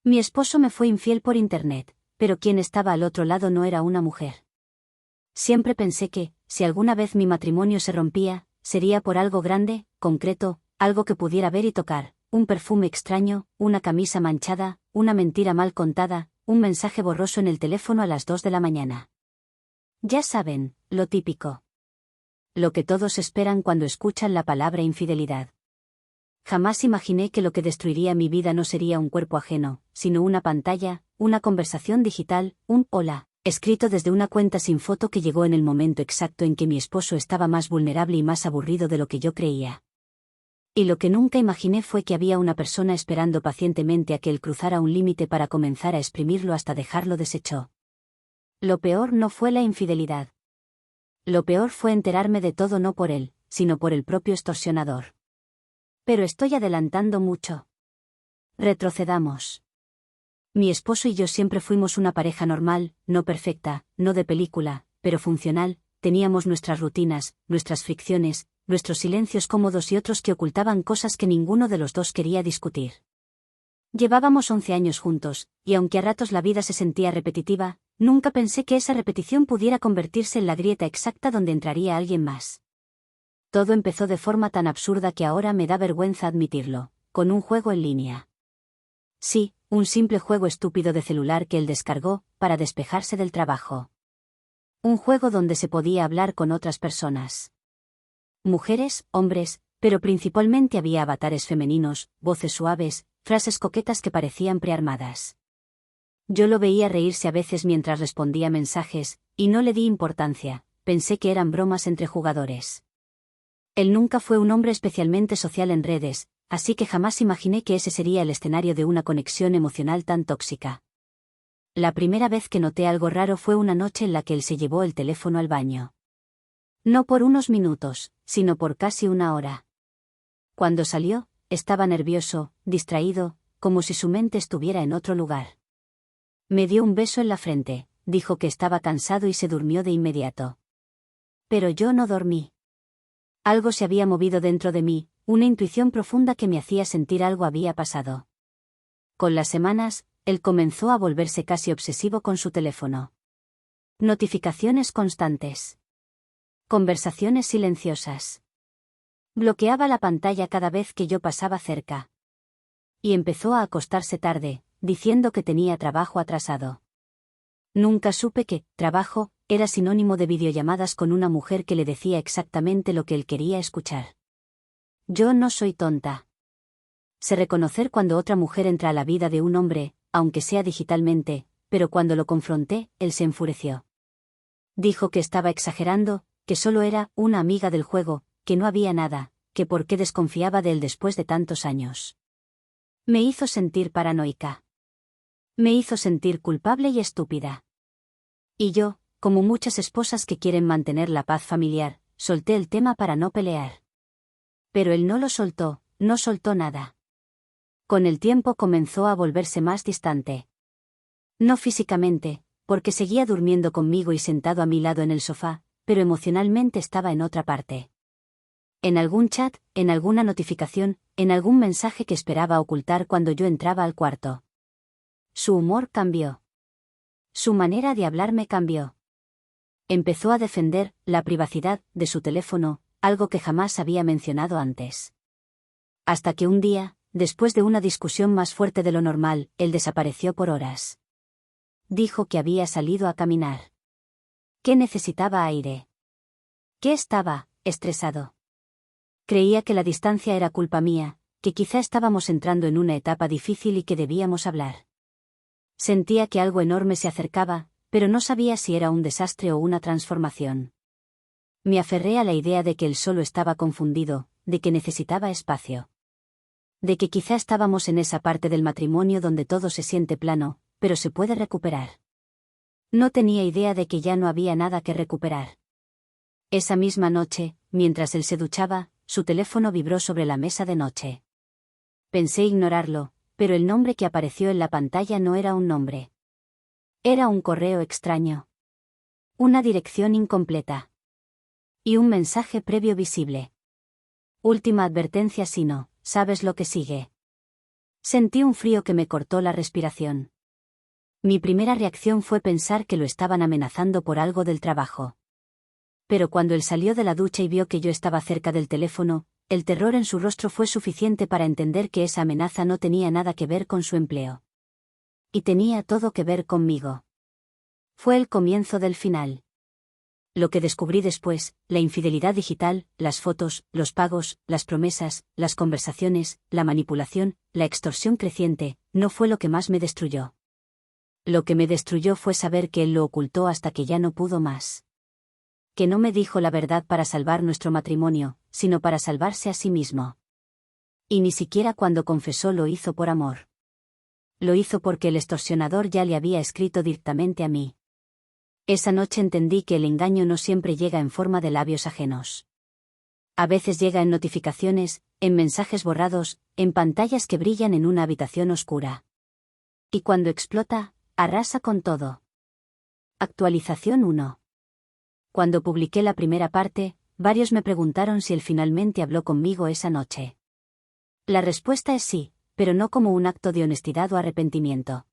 Mi esposo me fue infiel por internet, pero quien estaba al otro lado no era una mujer. Siempre pensé que, si alguna vez mi matrimonio se rompía, sería por algo grande, concreto, algo que pudiera ver y tocar, un perfume extraño, una camisa manchada, una mentira mal contada, un mensaje borroso en el teléfono a las 2 de la mañana. Ya saben, lo típico. Lo que todos esperan cuando escuchan la palabra infidelidad. Jamás imaginé que lo que destruiría mi vida no sería un cuerpo ajeno, sino una pantalla, una conversación digital, un hola, escrito desde una cuenta sin foto que llegó en el momento exacto en que mi esposo estaba más vulnerable y más aburrido de lo que yo creía. Y lo que nunca imaginé fue que había una persona esperando pacientemente a que él cruzara un límite para comenzar a exprimirlo hasta dejarlo deshecho. Lo peor no fue la infidelidad. Lo peor fue enterarme de todo no por él, sino por el propio extorsionador. Pero estoy adelantando mucho. Retrocedamos. Mi esposo y yo siempre fuimos una pareja normal, no perfecta, no de película, pero funcional, teníamos nuestras rutinas, nuestras fricciones, nuestros silencios cómodos y otros que ocultaban cosas que ninguno de los dos quería discutir. Llevábamos 11 años juntos, y aunque a ratos la vida se sentía repetitiva, nunca pensé que esa repetición pudiera convertirse en la grieta exacta donde entraría alguien más. Todo empezó de forma tan absurda que ahora me da vergüenza admitirlo, con un juego en línea. Sí, un simple juego estúpido de celular que él descargó, para despejarse del trabajo. Un juego donde se podía hablar con otras personas. Mujeres, hombres, pero principalmente había avatares femeninos, voces suaves, frases coquetas que parecían prearmadas. Yo lo veía reírse a veces mientras respondía mensajes, y no le di importancia, pensé que eran bromas entre jugadores. Él nunca fue un hombre especialmente social en redes, así que jamás imaginé que ese sería el escenario de una conexión emocional tan tóxica. La primera vez que noté algo raro fue una noche en la que él se llevó el teléfono al baño. No por unos minutos, sino por casi una hora. Cuando salió, estaba nervioso, distraído, como si su mente estuviera en otro lugar. Me dio un beso en la frente, dijo que estaba cansado y se durmió de inmediato. Pero yo no dormí. Algo se había movido dentro de mí, una intuición profunda que me hacía sentir algo había pasado. Con las semanas, él comenzó a volverse casi obsesivo con su teléfono. Notificaciones constantes. Conversaciones silenciosas. Bloqueaba la pantalla cada vez que yo pasaba cerca. Y empezó a acostarse tarde, diciendo que tenía trabajo atrasado. Nunca supe que trabajo era sinónimo de videollamadas con una mujer que le decía exactamente lo que él quería escuchar. Yo no soy tonta. Sé reconocer cuando otra mujer entra a la vida de un hombre, aunque sea digitalmente, pero cuando lo confronté, él se enfureció. Dijo que estaba exagerando, que solo era una amiga del juego, que no había nada, que por qué desconfiaba de él después de tantos años. Me hizo sentir paranoica. Me hizo sentir culpable y estúpida. Y yo, como muchas esposas que quieren mantener la paz familiar, solté el tema para no pelear. Pero él no lo soltó, no soltó nada. Con el tiempo comenzó a volverse más distante. No físicamente, porque seguía durmiendo conmigo y sentado a mi lado en el sofá, pero emocionalmente estaba en otra parte. En algún chat, en alguna notificación, en algún mensaje que esperaba ocultar cuando yo entraba al cuarto. Su humor cambió. Su manera de hablarme cambió. Empezó a defender la privacidad de su teléfono, algo que jamás había mencionado antes. Hasta que un día, después de una discusión más fuerte de lo normal, él desapareció por horas. Dijo que había salido a caminar. Que necesitaba aire. Que estaba estresado. Creía que la distancia era culpa mía, que quizá estábamos entrando en una etapa difícil y que debíamos hablar. Sentía que algo enorme se acercaba, pero no sabía si era un desastre o una transformación. Me aferré a la idea de que él solo estaba confundido, de que necesitaba espacio. De que quizá estábamos en esa parte del matrimonio donde todo se siente plano, pero se puede recuperar. No tenía idea de que ya no había nada que recuperar. Esa misma noche, mientras él se duchaba, su teléfono vibró sobre la mesa de noche. Pensé ignorarlo, pero el nombre que apareció en la pantalla no era un nombre. Era un correo extraño. Una dirección incompleta. Y un mensaje previo visible. Última advertencia si no, sabes lo que sigue. Sentí un frío que me cortó la respiración. Mi primera reacción fue pensar que lo estaban amenazando por algo del trabajo. Pero cuando él salió de la ducha y vio que yo estaba cerca del teléfono, el terror en su rostro fue suficiente para entender que esa amenaza no tenía nada que ver con su empleo. Y tenía todo que ver conmigo. Fue el comienzo del final. Lo que descubrí después, la infidelidad digital, las fotos, los pagos, las promesas, las conversaciones, la manipulación, la extorsión creciente, no fue lo que más me destruyó. Lo que me destruyó fue saber que él lo ocultó hasta que ya no pudo más. Que no me dijo la verdad para salvar nuestro matrimonio, sino para salvarse a sí mismo. Y ni siquiera cuando confesó lo hizo por amor. Lo hizo porque el extorsionador ya le había escrito directamente a mí. Esa noche entendí que el engaño no siempre llega en forma de labios ajenos. A veces llega en notificaciones, en mensajes borrados, en pantallas que brillan en una habitación oscura. Y cuando explota, arrasa con todo. Actualización 1. Cuando publiqué la primera parte, varios me preguntaron si él finalmente habló conmigo esa noche. La respuesta es sí, pero no como un acto de honestidad o arrepentimiento.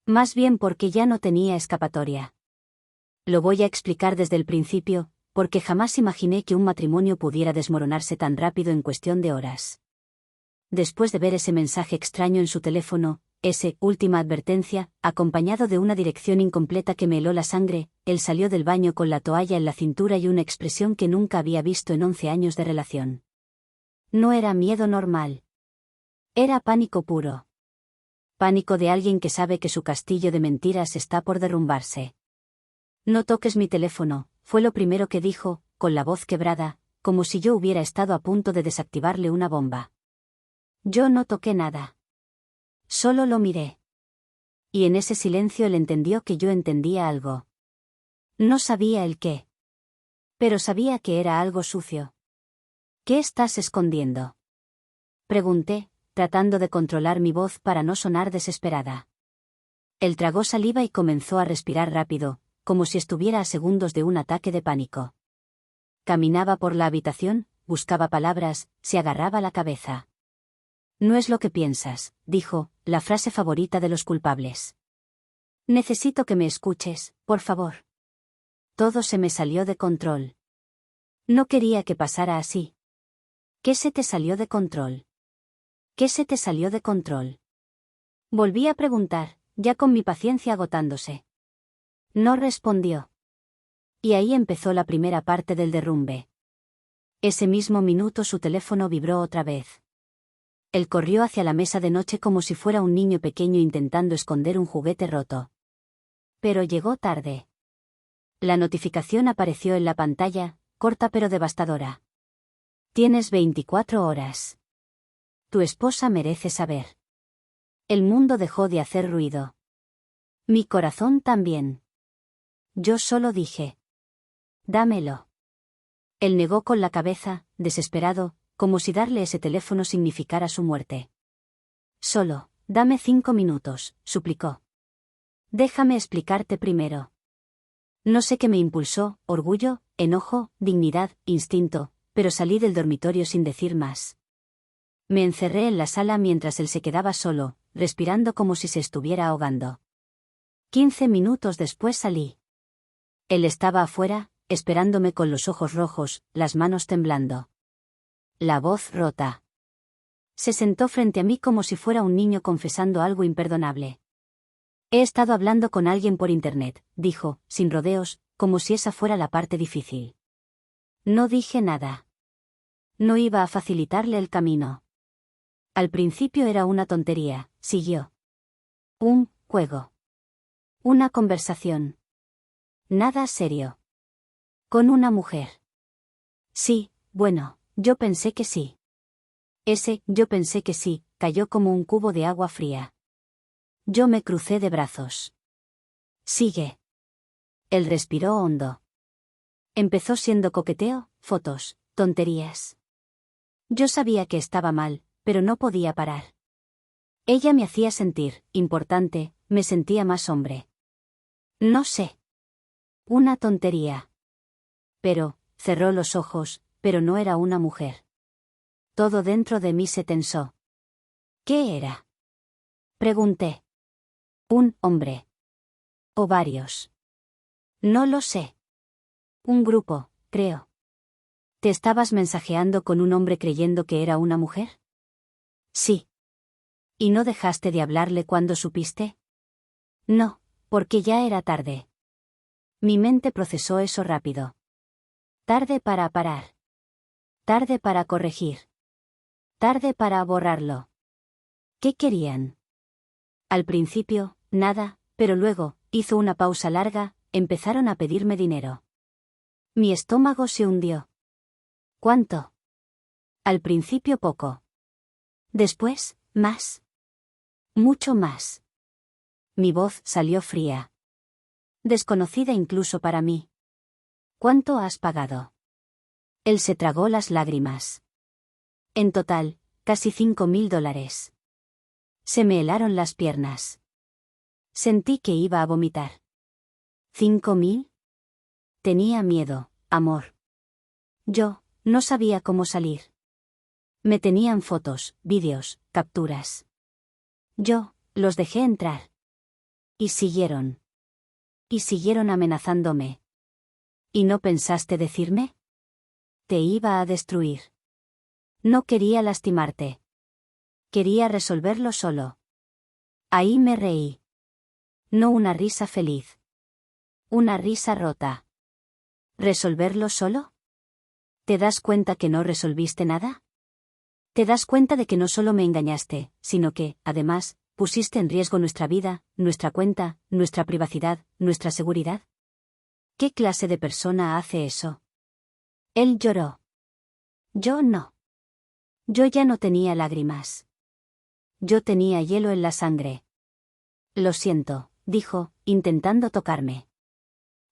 Más bien porque ya no tenía escapatoria. Lo voy a explicar desde el principio, porque jamás imaginé que un matrimonio pudiera desmoronarse tan rápido en cuestión de horas. Después de ver ese mensaje extraño en su teléfono, ese última advertencia, acompañado de una dirección incompleta que me heló la sangre, él salió del baño con la toalla en la cintura y una expresión que nunca había visto en 11 años de relación. No era miedo normal. Era pánico puro. Pánico de alguien que sabe que su castillo de mentiras está por derrumbarse. No toques mi teléfono, fue lo primero que dijo, con la voz quebrada, como si yo hubiera estado a punto de desactivarle una bomba. Yo no toqué nada. Solo lo miré. Y en ese silencio él entendió que yo entendía algo. No sabía el qué. Pero sabía que era algo sucio. ¿Qué estás escondiendo? Pregunté, tratando de controlar mi voz para no sonar desesperada. Él tragó saliva y comenzó a respirar rápido, como si estuviera a segundos de un ataque de pánico. Caminaba por la habitación, buscaba palabras, se agarraba la cabeza. No es lo que piensas, dijo, la frase favorita de los culpables. Necesito que me escuches, por favor. Todo se me salió de control. No quería que pasara así. ¿Qué se te salió de control? ¿Qué se te salió de control? Volví a preguntar, ya con mi paciencia agotándose. No respondió. Y ahí empezó la primera parte del derrumbe. Ese mismo minuto su teléfono vibró otra vez. Él corrió hacia la mesa de noche como si fuera un niño pequeño intentando esconder un juguete roto. Pero llegó tarde. La notificación apareció en la pantalla, corta pero devastadora. Tienes 24 horas. Tu esposa merece saber. El mundo dejó de hacer ruido. Mi corazón también. Yo solo dije: dámelo. Él negó con la cabeza, desesperado, como si darle ese teléfono significara su muerte. Solo, dame 5 minutos, suplicó. Déjame explicarte primero. No sé qué me impulsó, orgullo, enojo, dignidad, instinto, pero salí del dormitorio sin decir más. Me encerré en la sala mientras él se quedaba solo, respirando como si se estuviera ahogando. 15 minutos después salí. Él estaba afuera, esperándome con los ojos rojos, las manos temblando. La voz rota. Se sentó frente a mí como si fuera un niño confesando algo imperdonable. He estado hablando con alguien por internet, dijo, sin rodeos, como si esa fuera la parte difícil. No dije nada. No iba a facilitarle el camino. Al principio era una tontería, siguió. Un juego. Una conversación. Nada serio. Con una mujer. Sí, bueno, yo pensé que sí. Yo pensé que sí, cayó como un cubo de agua fría. Yo me crucé de brazos. Sigue. Él respiró hondo. Empezó siendo coqueteo, fotos, tonterías. Yo sabía que estaba mal, pero no podía parar. Ella me hacía sentir importante, me sentía más hombre. No sé. Una tontería. Pero, cerró los ojos, pero no era una mujer. Todo dentro de mí se tensó. ¿Qué era? Pregunté. ¿Un hombre? ¿O varios? No lo sé. Un grupo, creo. ¿Te estabas mensajeando con un hombre creyendo que era una mujer? Sí. ¿Y no dejaste de hablarle cuando supiste? No, porque ya era tarde. Mi mente procesó eso rápido. Tarde para parar. Tarde para corregir. Tarde para borrarlo. ¿Qué querían? Al principio, nada, pero luego, hizo una pausa larga, empezaron a pedirme dinero. Mi estómago se hundió. ¿Cuánto? Al principio poco. Después, más. Mucho más. Mi voz salió fría. Desconocida incluso para mí. ¿Cuánto has pagado? Él se tragó las lágrimas. En total, casi $5.000. Se me helaron las piernas. Sentí que iba a vomitar. ¿5.000? Tenía miedo, amor. Yo, no sabía cómo salir. Me tenían fotos, vídeos, capturas. Yo, los dejé entrar. Y siguieron. Y siguieron amenazándome. ¿Y no pensaste decirme? Te iba a destruir. No quería lastimarte. Quería resolverlo solo. Ahí me reí. No una risa feliz. Una risa rota. ¿Resolverlo solo? ¿Te das cuenta que no resolviste nada? ¿Te das cuenta de que no solo me engañaste, sino que, además, pusiste en riesgo nuestra vida, nuestra cuenta, nuestra privacidad, nuestra seguridad? ¿Qué clase de persona hace eso? Él lloró. Yo no. Yo ya no tenía lágrimas. Yo tenía hielo en la sangre. Lo siento, dijo, intentando tocarme.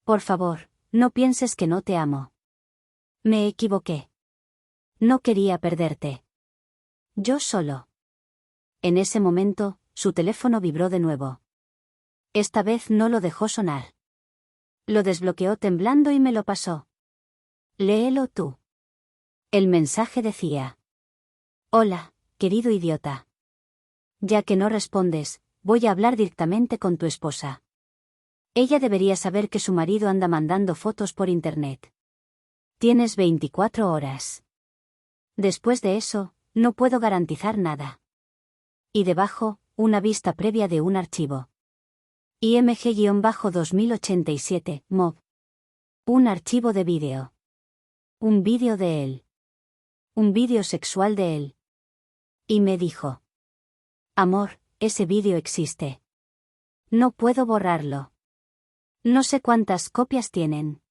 Por favor, no pienses que no te amo. Me equivoqué. No quería perderte. Yo solo. En ese momento, su teléfono vibró de nuevo. Esta vez no lo dejó sonar. Lo desbloqueó temblando y me lo pasó. Léelo tú. El mensaje decía: Hola, querido idiota. Ya que no respondes, voy a hablar directamente con tu esposa. Ella debería saber que su marido anda mandando fotos por internet. Tienes 24 horas. Después de eso, no puedo garantizar nada. Y debajo, una vista previa de un archivo. IMG-2087, MOV. Un archivo de vídeo. Un vídeo de él. Un vídeo sexual de él. Y me dijo: Amor, ese vídeo existe. No puedo borrarlo. No sé cuántas copias tienen.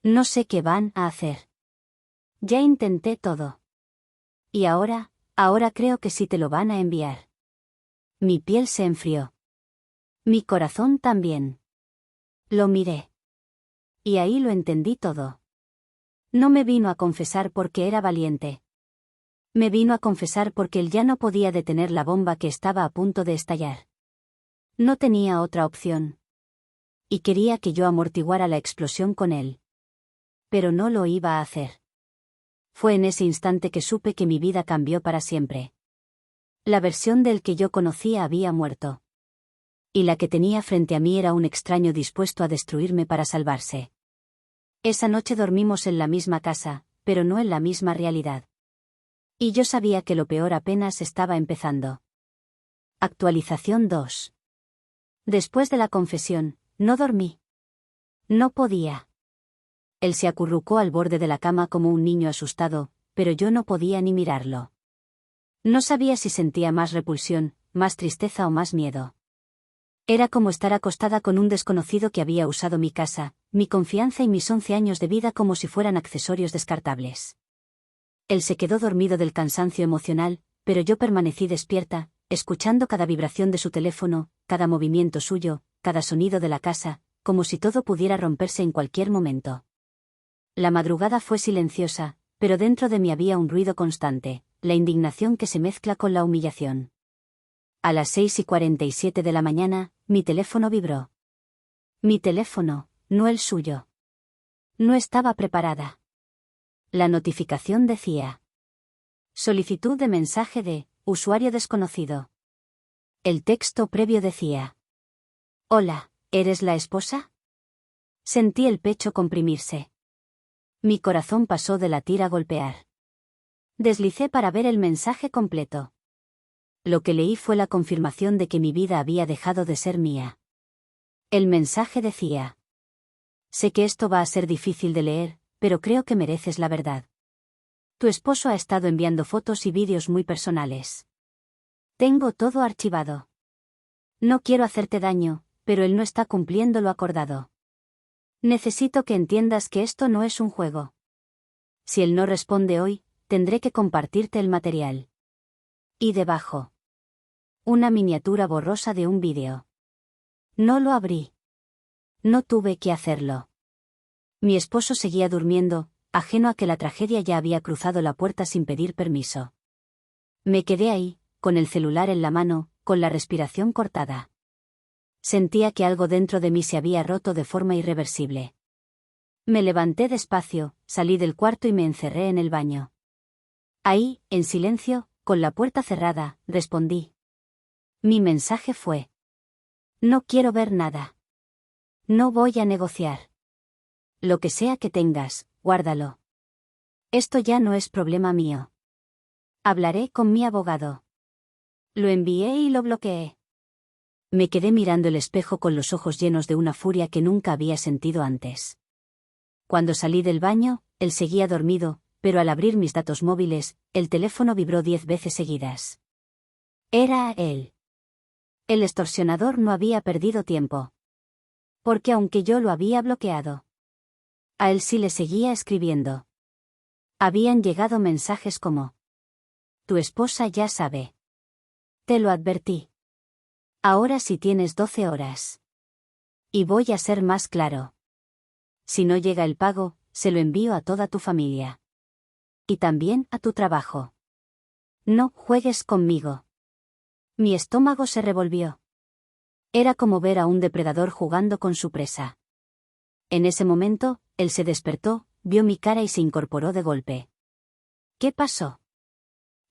No sé qué van a hacer. Ya intenté todo. Y ahora creo que sí te lo van a enviar. Mi piel se enfrió. Mi corazón también. Lo miré. Y ahí lo entendí todo. No me vino a confesar porque era valiente. Me vino a confesar porque él ya no podía detener la bomba que estaba a punto de estallar. No tenía otra opción. Y quería que yo amortiguara la explosión con él. Pero no lo iba a hacer. Fue en ese instante que supe que mi vida cambió para siempre. La versión del que yo conocía había muerto. Y la que tenía frente a mí era un extraño dispuesto a destruirme para salvarse. Esa noche dormimos en la misma casa, pero no en la misma realidad. Y yo sabía que lo peor apenas estaba empezando. Actualización 2. Después de la confesión, no dormí. No podía. Él se acurrucó al borde de la cama como un niño asustado, pero yo no podía ni mirarlo. No sabía si sentía más repulsión, más tristeza o más miedo. Era como estar acostada con un desconocido que había usado mi casa, mi confianza y mis 11 años de vida como si fueran accesorios descartables. Él se quedó dormido del cansancio emocional, pero yo permanecí despierta, escuchando cada vibración de su teléfono, cada movimiento suyo, cada sonido de la casa, como si todo pudiera romperse en cualquier momento. La madrugada fue silenciosa, pero dentro de mí había un ruido constante, la indignación que se mezcla con la humillación. A las 6:47 de la mañana, mi teléfono vibró. Mi teléfono, no el suyo. No estaba preparada. La notificación decía: solicitud de mensaje de usuario desconocido. El texto previo decía: Hola, ¿eres la esposa? Sentí el pecho comprimirse. Mi corazón pasó de latir a golpear. Deslicé para ver el mensaje completo. Lo que leí fue la confirmación de que mi vida había dejado de ser mía. El mensaje decía: Sé que esto va a ser difícil de leer, pero creo que mereces la verdad. Tu esposo ha estado enviando fotos y vídeos muy personales. Tengo todo archivado. No quiero hacerte daño, pero él no está cumpliendo lo acordado. Necesito que entiendas que esto no es un juego. Si él no responde hoy, tendré que compartirte el material. Y debajo, una miniatura borrosa de un vídeo. No lo abrí. No tuve que hacerlo. Mi esposo seguía durmiendo, ajeno a que la tragedia ya había cruzado la puerta sin pedir permiso. Me quedé ahí, con el celular en la mano, con la respiración cortada. Sentía que algo dentro de mí se había roto de forma irreversible. Me levanté despacio, salí del cuarto y me encerré en el baño. Ahí, en silencio, con la puerta cerrada, respondí. Mi mensaje fue: No quiero ver nada. No voy a negociar. Lo que sea que tengas, guárdalo. Esto ya no es problema mío. Hablaré con mi abogado. Lo envié y lo bloqueé. Me quedé mirando el espejo con los ojos llenos de una furia que nunca había sentido antes. Cuando salí del baño, él seguía dormido, pero al abrir mis datos móviles, el teléfono vibró 10 veces seguidas. Era él. El extorsionador no había perdido tiempo. Porque aunque yo lo había bloqueado, a él sí le seguía escribiendo. Habían llegado mensajes como: Tu esposa ya sabe. Te lo advertí. Ahora sí tienes 12 horas. Y voy a ser más claro. Si no llega el pago, se lo envío a toda tu familia. Y también a tu trabajo. No juegues conmigo. Mi estómago se revolvió. Era como ver a un depredador jugando con su presa. En ese momento, él se despertó, vio mi cara y se incorporó de golpe. ¿Qué pasó?,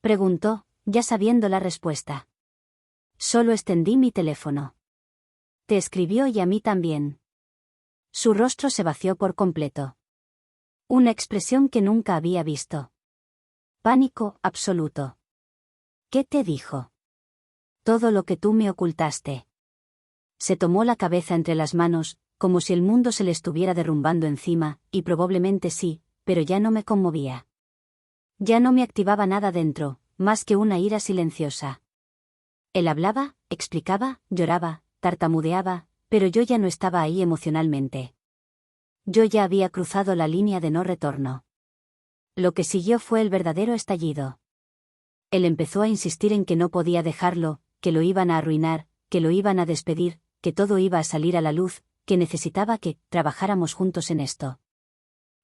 preguntó, ya sabiendo la respuesta. Solo extendí mi teléfono. Te escribió y a mí también. Su rostro se vació por completo. Una expresión que nunca había visto. Pánico absoluto. ¿Qué te dijo? Todo lo que tú me ocultaste. Se tomó la cabeza entre las manos, como si el mundo se le estuviera derrumbando encima, y probablemente sí, pero ya no me conmovía. Ya no me activaba nada dentro, más que una ira silenciosa. Él hablaba, explicaba, lloraba, tartamudeaba, pero yo ya no estaba ahí emocionalmente. Yo ya había cruzado la línea de no retorno. Lo que siguió fue el verdadero estallido. Él empezó a insistir en que no podía dejarlo, que lo iban a arruinar, que lo iban a despedir, que todo iba a salir a la luz, que necesitaba que trabajáramos juntos en esto.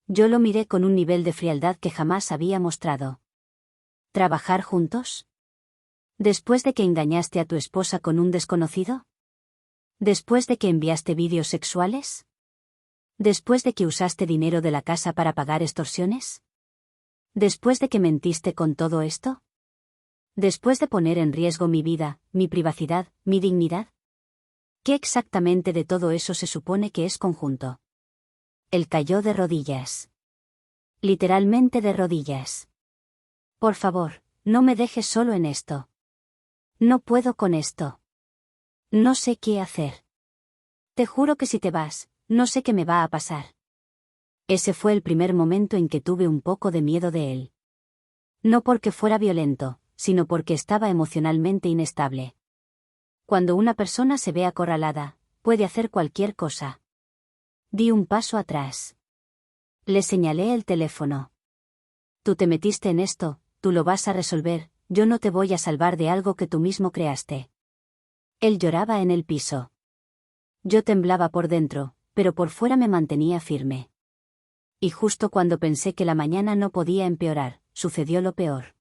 Yo lo miré con un nivel de frialdad que jamás había mostrado. ¿Trabajar juntos? ¿Después de que engañaste a tu esposa con un desconocido? ¿Después de que enviaste vídeos sexuales? ¿Después de que usaste dinero de la casa para pagar extorsiones? ¿Después de que mentiste con todo esto? ¿Después de poner en riesgo mi vida, mi privacidad, mi dignidad? ¿Qué exactamente de todo eso se supone que es conjunto? Él cayó de rodillas. Literalmente de rodillas. Por favor, no me dejes solo en esto. No puedo con esto. No sé qué hacer. Te juro que si te vas, no sé qué me va a pasar. Ese fue el primer momento en que tuve un poco de miedo de él. No porque fuera violento, sino porque estaba emocionalmente inestable. Cuando una persona se ve acorralada, puede hacer cualquier cosa. Di un paso atrás. Le señalé el teléfono. Tú te metiste en esto, tú lo vas a resolver, yo no te voy a salvar de algo que tú mismo creaste. Él lloraba en el piso. Yo temblaba por dentro, pero por fuera me mantenía firme. Y justo cuando pensé que la mañana no podía empeorar, sucedió lo peor.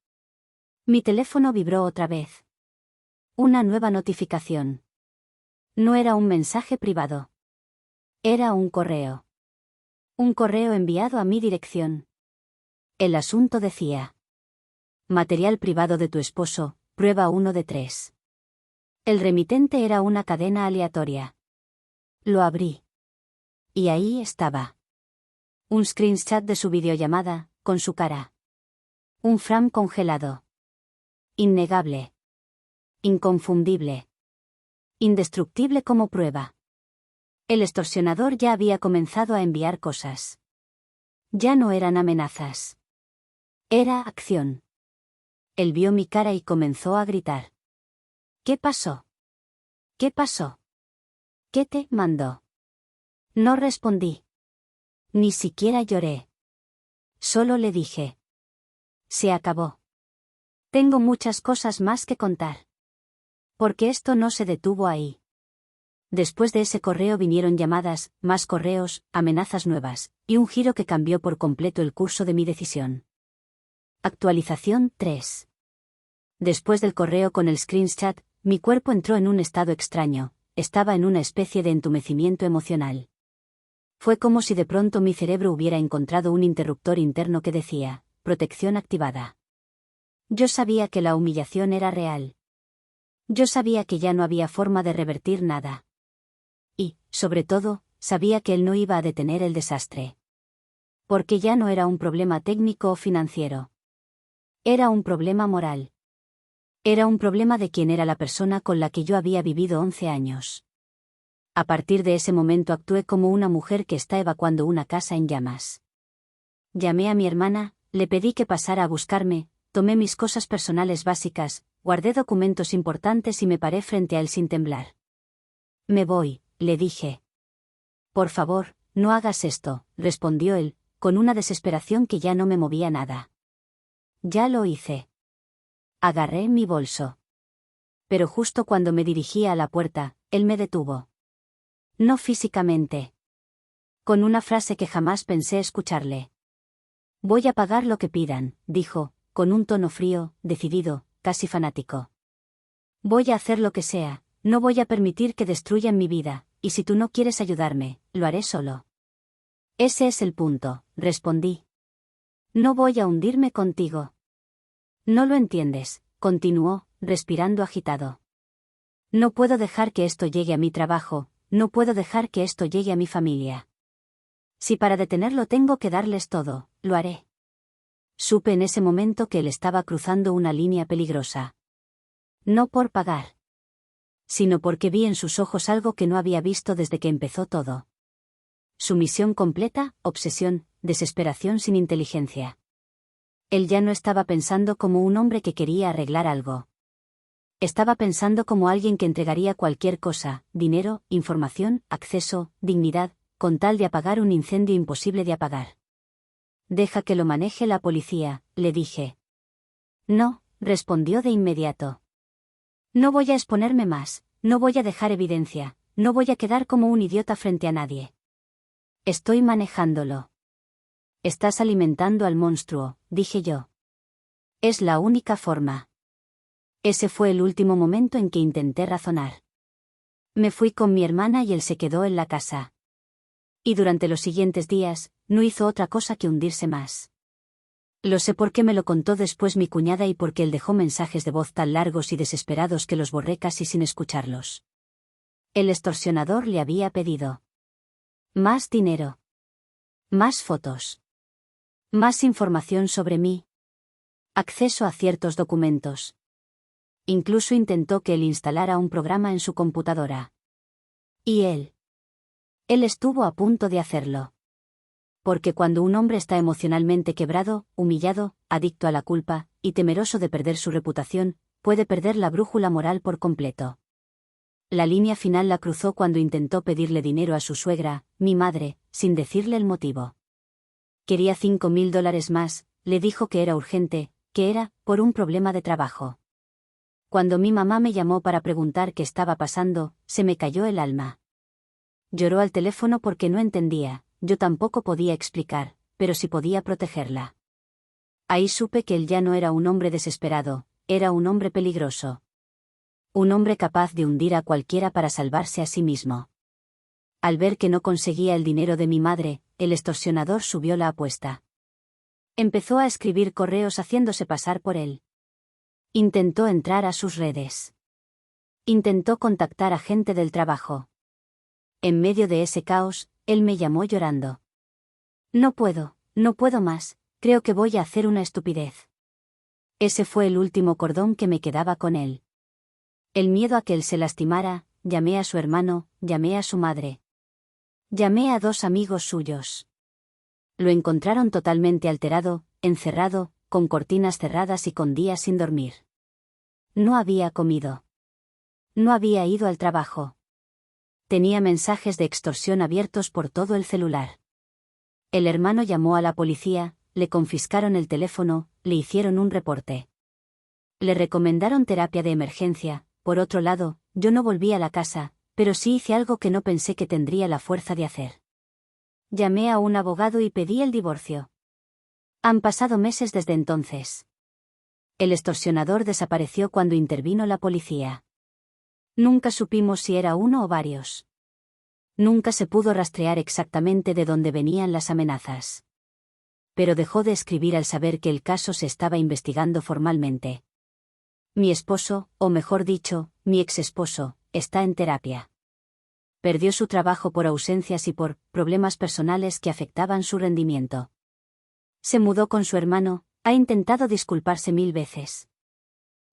Mi teléfono vibró otra vez. Una nueva notificación. No era un mensaje privado. Era un correo. Un correo enviado a mi dirección. El asunto decía: material privado de tu esposo, Prueba 1 de 3. El remitente era una cadena aleatoria. Lo abrí. Y ahí estaba. Un screenshot de su videollamada, con su cara. Un frame congelado. Innegable. Inconfundible. Indestructible como prueba. El extorsionador ya había comenzado a enviar cosas. Ya no eran amenazas. Era acción. Él vio mi cara y comenzó a gritar. ¿Qué pasó? ¿Qué pasó? ¿Qué te mandó? No respondí. Ni siquiera lloré. Solo le dije. Se acabó. Tengo muchas cosas más que contar. Porque esto no se detuvo ahí. Después de ese correo vinieron llamadas, más correos, amenazas nuevas, y un giro que cambió por completo el curso de mi decisión. Actualización 3. Después del correo con el screenshot, mi cuerpo entró en un estado extraño, estaba en una especie de entumecimiento emocional. Fue como si de pronto mi cerebro hubiera encontrado un interruptor interno que decía, protección activada. Yo sabía que la humillación era real. Yo sabía que ya no había forma de revertir nada. Y, sobre todo, sabía que él no iba a detener el desastre. Porque ya no era un problema técnico o financiero. Era un problema moral. Era un problema de quién era la persona con la que yo había vivido 11 años. A partir de ese momento actué como una mujer que está evacuando una casa en llamas. Llamé a mi hermana, le pedí que pasara a buscarme, tomé mis cosas personales básicas, guardé documentos importantes y me paré frente a él sin temblar. Me voy, le dije. Por favor, no hagas esto, respondió él, con una desesperación que ya no me movía nada. Ya lo hice. Agarré mi bolso. Pero justo cuando me dirigía a la puerta, él me detuvo. No físicamente. Con una frase que jamás pensé escucharle. Voy a pagar lo que pidan, dijo, con un tono frío, decidido, casi fanático. Voy a hacer lo que sea, no voy a permitir que destruyan mi vida, y si tú no quieres ayudarme, lo haré solo. Ese es el punto, respondí. No voy a hundirme contigo. No lo entiendes, continuó, respirando agitado. No puedo dejar que esto llegue a mi trabajo, no puedo dejar que esto llegue a mi familia. Si para detenerlo tengo que darles todo, lo haré. Supe en ese momento que él estaba cruzando una línea peligrosa. No por pagar. Sino porque vi en sus ojos algo que no había visto desde que empezó todo. Sumisión completa, obsesión, desesperación sin inteligencia. Él ya no estaba pensando como un hombre que quería arreglar algo. Estaba pensando como alguien que entregaría cualquier cosa, dinero, información, acceso, dignidad, con tal de apagar un incendio imposible de apagar. Deja que lo maneje la policía, le dije. No, respondió de inmediato. No voy a exponerme más, no voy a dejar evidencia, no voy a quedar como un idiota frente a nadie. Estoy manejándolo. Estás alimentando al monstruo, dije yo. Es la única forma. Ese fue el último momento en que intenté razonar. Me fui con mi hermana y él se quedó en la casa. Y durante los siguientes días, no hizo otra cosa que hundirse más. Lo sé porque me lo contó después mi cuñada y porque él dejó mensajes de voz tan largos y desesperados que los borré casi sin escucharlos. El extorsionador le había pedido más dinero. Más fotos. Más información sobre mí. Acceso a ciertos documentos. Incluso intentó que él instalara un programa en su computadora. Y él. Él estuvo a punto de hacerlo. Porque cuando un hombre está emocionalmente quebrado, humillado, adicto a la culpa, y temeroso de perder su reputación, puede perder la brújula moral por completo. La línea final la cruzó cuando intentó pedirle dinero a su suegra, mi madre, sin decirle el motivo. Quería $5.000 más, le dijo que era urgente, que era, por un problema de trabajo. Cuando mi mamá me llamó para preguntar qué estaba pasando, se me cayó el alma. Lloró al teléfono porque no entendía, yo tampoco podía explicar, pero sí podía protegerla. Ahí supe que él ya no era un hombre desesperado, era un hombre peligroso. Un hombre capaz de hundir a cualquiera para salvarse a sí mismo. Al ver que no conseguía el dinero de mi madre, el extorsionador subió la apuesta. Empezó a escribir correos haciéndose pasar por él. Intentó entrar a sus redes. Intentó contactar a gente del trabajo. En medio de ese caos, él me llamó llorando. No puedo más, creo que voy a hacer una estupidez. Ese fue el último cordón que me quedaba con él. El miedo a que él se lastimara, llamé a su hermano, llamé a su madre. Llamé a 2 amigos suyos. Lo encontraron totalmente alterado, encerrado, con cortinas cerradas y con días sin dormir. No había comido. No había ido al trabajo. Tenía mensajes de extorsión abiertos por todo el celular. El hermano llamó a la policía, le confiscaron el teléfono, le hicieron un reporte. Le recomendaron terapia de emergencia. Por otro lado, yo no volví a la casa, pero sí hice algo que no pensé que tendría la fuerza de hacer. Llamé a un abogado y pedí el divorcio. Han pasado meses desde entonces. El extorsionador desapareció cuando intervino la policía. Nunca supimos si era uno o varios. Nunca se pudo rastrear exactamente de dónde venían las amenazas. Pero dejó de escribir al saber que el caso se estaba investigando formalmente. Mi esposo, o mejor dicho, mi exesposo, está en terapia. Perdió su trabajo por ausencias y por problemas personales que afectaban su rendimiento. Se mudó con su hermano, ha intentado disculparse 1000 veces.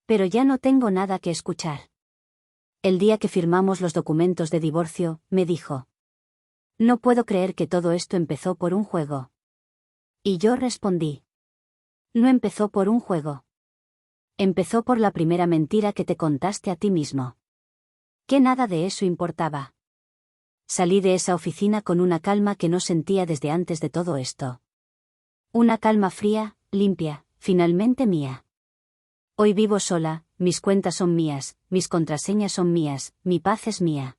Pero ya no tengo nada que escuchar. El día que firmamos los documentos de divorcio, me dijo: no puedo creer que todo esto empezó por un juego. Y yo respondí: no empezó por un juego. Empezó por la primera mentira que te contaste a ti mismo. Que nada de eso importaba. Salí de esa oficina con una calma que no sentía desde antes de todo esto. Una calma fría, limpia, finalmente mía. Hoy vivo sola, mis cuentas son mías, mis contraseñas son mías, mi paz es mía.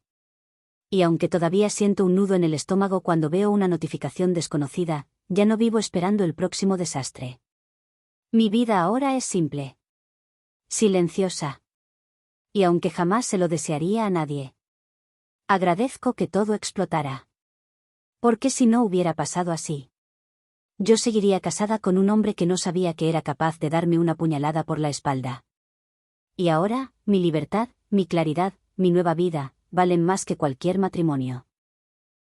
Y aunque todavía siento un nudo en el estómago cuando veo una notificación desconocida, ya no vivo esperando el próximo desastre. Mi vida ahora es simple. Silenciosa. Y aunque jamás se lo desearía a nadie. Agradezco que todo explotara. Porque si no hubiera pasado así, yo seguiría casada con un hombre que no sabía que era capaz de darme una puñalada por la espalda. Y ahora, mi libertad, mi claridad, mi nueva vida, valen más que cualquier matrimonio.